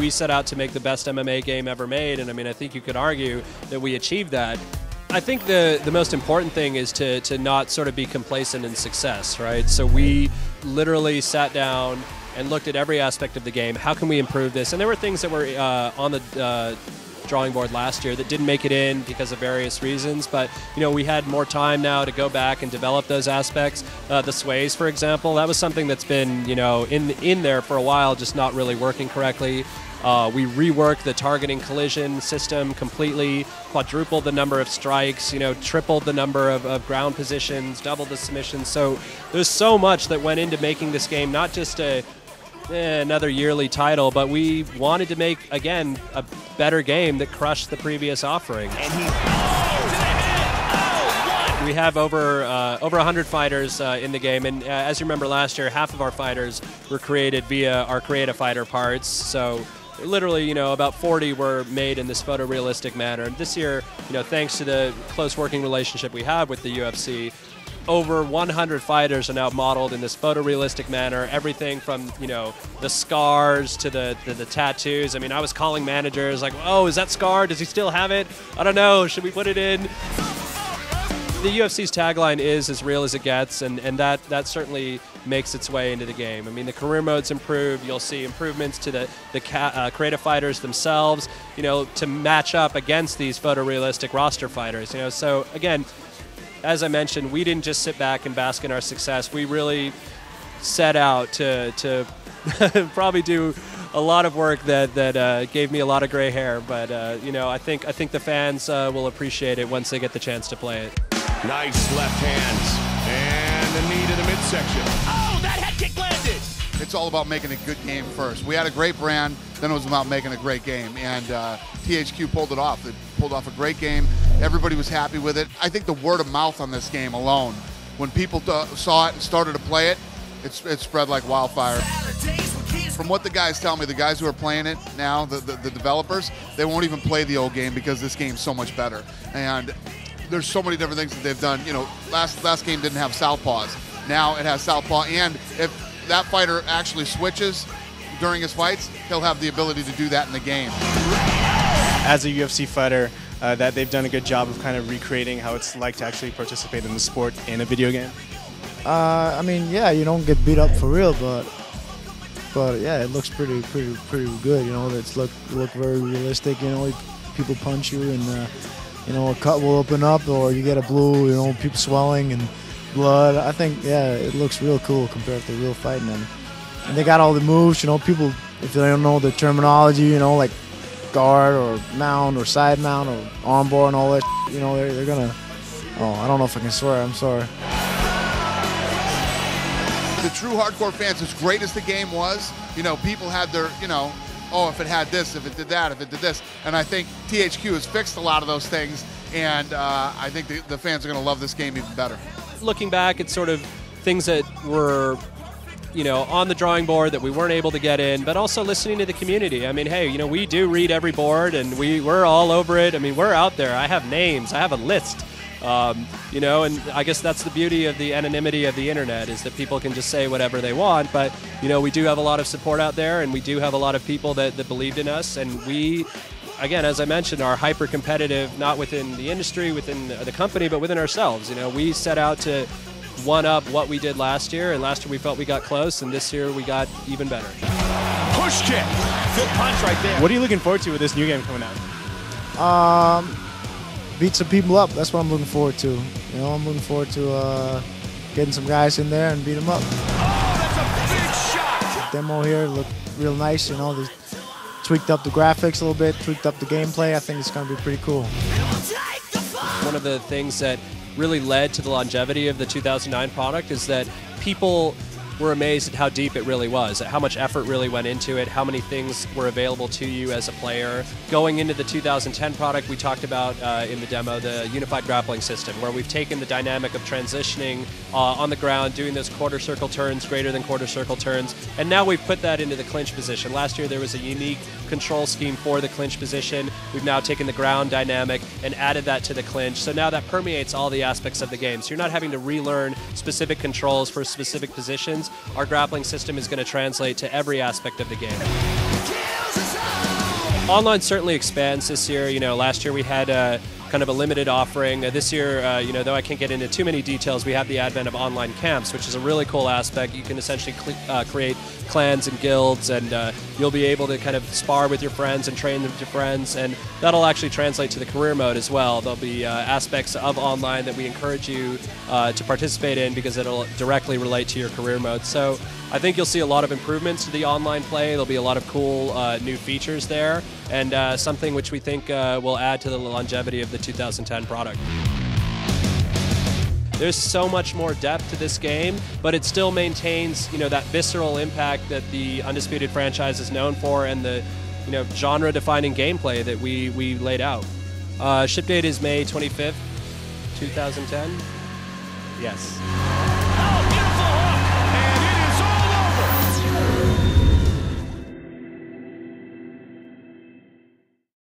we set out to make the best MMA game ever made, and I mean, I think you could argue that we achieved that. I think the most important thing is to not sort of be complacent in success, right? So we literally sat down and looked at every aspect of the game. How can we improve this? And there were things that were on the drawing board last year that didn't make it in because of various reasons, but we had more time now to go back and develop those aspects. The sways, for example, that was something that's been in there for a while, just not really working correctly. We reworked the targeting collision system completely, quadrupled the number of strikes, tripled the number of ground positions, doubled the submissions. So there's so much that went into making this game not just another yearly title, but we wanted to make, again, a better game that crushed the previous offering. We have over 100 fighters in the game, and as you remember last year, half of our fighters were created via our Create-A-Fighter parts. So literally, about 40 were made in this photorealistic manner. And this year, thanks to the close working relationship we have with the UFC, over 100 fighters are now modeled in this photorealistic manner. Everything from the scars to the tattoos. I mean, I was calling managers like, "Oh, is that scar? Does he still have it? I don't know. Should we put it in?" The UFC's tagline is as real as it gets, and that certainly makes its way into the game. I mean, the career mode's improved. You'll see improvements to the creative fighters themselves, to match up against these photorealistic roster fighters. So again, as I mentioned, we didn't just sit back and bask in our success. We really set out to probably do a lot of work that gave me a lot of gray hair. But I think the fans will appreciate it once they get the chance to play it. Nice left hands and a knee to the midsection. Oh, that head kick landed. It's all about making a good game first. We had a great brand, then it was about making a great game, and THQ pulled it off. They pulled off a great game. Everybody was happy with it. I think the word of mouth on this game alone, when people saw it and started to play it, it spread like wildfire. From what the guys tell me, the guys who are playing it now, the developers, they won't even play the old game because this game's so much better. And there's so many different things that they've done. Last game didn't have southpaws. Now it has southpaw, and if that fighter actually switches during his fights, he'll have the ability to do that in the game. As a UFC fighter, that they've done a good job of kind of recreating how it's like to actually participate in the sport in a video game. I mean, yeah, you don't get beat up for real, but yeah, it looks pretty good. It's look very realistic. People punch you and a cut will open up, or you get a blue, people swelling and blood. I think, yeah, it looks real cool compared to real fighting. And they got all the moves, people, if they don't know the terminology, like guard or mount or side mount or armbar and all that, they're gonna, I don't know if I can swear, I'm sorry. The true hardcore fans, as great as the game was, people had their, oh, if it had this, if it did that, if it did this. And I think THQ has fixed a lot of those things, and I think the fans are going to love this game even better. Looking back, it's sort of things that were, on the drawing board that we weren't able to get in, but also listening to the community. I mean, hey, we do read every board, and we're all over it. I mean, we're out there. I have names. I have a list. And I guess that's the beauty of the anonymity of the internet, is that people can just say whatever they want, but we do have a lot of support out there, and we do have a lot of people that believed in us, and we, again, as I mentioned, are hyper competitive, not within the industry, within the company, but within ourselves. We set out to one up what we did last year, and last year we felt we got close, and this year we got even better. Push kick, good punch right there. What are you looking forward to with this new game coming out? Beat some people up. That's what I'm looking forward to. I'm looking forward to getting some guys in there and beat them up. Oh, that's a big shot. The demo here looked real nice. They tweaked up the graphics a little bit, tweaked up the gameplay. I think it's going to be pretty cool. One of the things that really led to the longevity of the 2009 product is that people were amazed at how deep it really was, at how much effort really went into it, how many things were available to you as a player. Going into the 2010 product, we talked about in the demo the unified grappling system, where we've taken the dynamic of transitioning on the ground, doing those quarter circle turns, greater than quarter circle turns, and now we've put that into the clinch position. Last year there was a unique control scheme for the clinch position. We've now taken the ground dynamic and added that to the clinch, so now that permeates all the aspects of the game. So you're not having to relearn specific controls for specific positions. Our grappling system is going to translate to every aspect of the game. Online certainly expands this year. You know, last year we had kind of a limited offering. This year, you know, though I can't get into too many details, we have the advent of online camps, which is a really cool aspect. You can essentially create clans and guilds, and you'll be able to kind of spar with your friends and train with your friends, and that'll actually translate to the career mode as well. There'll be aspects of online that we encourage you to participate in because it'll directly relate to your career mode. So I think you'll see a lot of improvements to the online play. There'll be a lot of cool new features there, and something which we think will add to the longevity of the 2010 product. There's so much more depth to this game, but it still maintains, you know, that visceral impact that the Undisputed franchise is known for, and the, you know, genre-defining gameplay that we laid out. Ship date is May 25th, 2010. Yes.